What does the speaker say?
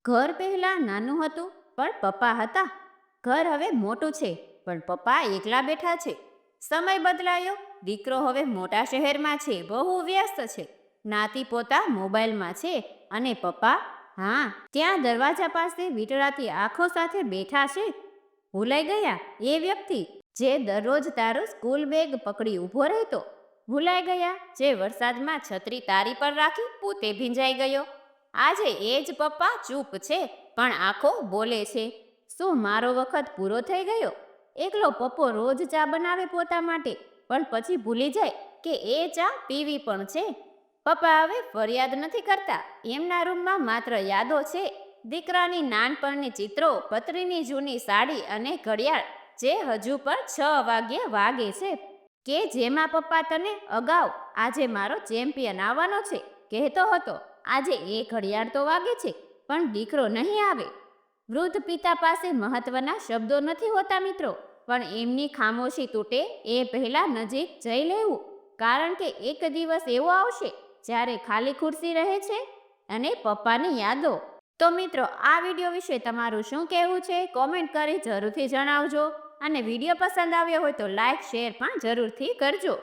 ઘર પહેલા નાનું હતું પણ પપ્પા હતા. ઘર હવે મોટું છે પણ પપ્પા એકલા બેઠા છે. સમય બદલાયો, દીકરો હવે મોટા શહેરમાં છે, બહુ વ્યસ્ત છે. નાતી પોતા મોબાઈલમાં છે અને પપ્પા, હા, ત્યાં દરવાજા પાસે વીંટળાતી આંખો સાથે બેઠા છે. ભૂલાઈ ગયા એ વ્યક્તિ જે દરરોજ તારો સ્કૂલ બેગ પકડી ઊભો રહેતો. ભૂલાઈ ગયા જે વરસાદમાં છત્રી તારી પર રાખી પોતે ભીંજાઈ ગયો. આજે એ જ પપ્પા ચૂપ છે પણ આંખો બોલે છે. શું મારો વખત પૂરો થઈ ગયો? એકલો પપ્પો રોજ ચા બનાવે પોતા માટે, પણ પછી ભૂલી જાય કે એ ચા પીવી પણ છે. પપ્પા હવે ફરિયાદ નથી કરતા, એમના રૂમમાં માત્ર યાદો છે. દીકરાની નાનપણની ચિત્રો, પત્રીની જૂની સાડી અને ઘડિયાળ જે હજુ પણ 6 વાગ્યે વાગે છે. કે જેમાં પપ્પા તને અગાઉ આજે મારો ચેમ્પિયન આવવાનો છે કહેતો હતો, આજે એ ઘડિયાળ તો વાગે છે પણ દીકરો નહીં આવે. વૃદ્ધ પિતા પાસે મહત્વના શબ્દો નથી હોતા મિત્રો, પણ એમની ખામોશી તૂટે એ પહેલા નજીક જઈ લેવું, કારણ કે એક દિવસ એવો આવશે જ્યારે ખાલી ખુરશી રહે છે અને પપ્પાની યાદો. તો મિત્રો, આ વિડીયો વિશે તમારું શું કહેવું છે કોમેન્ટ કરી જરૂરથી જણાવજો. અને વિડીયો પસંદ આવ્યો હોય તો લાઈક શેર પણ જરૂરથી કરજો.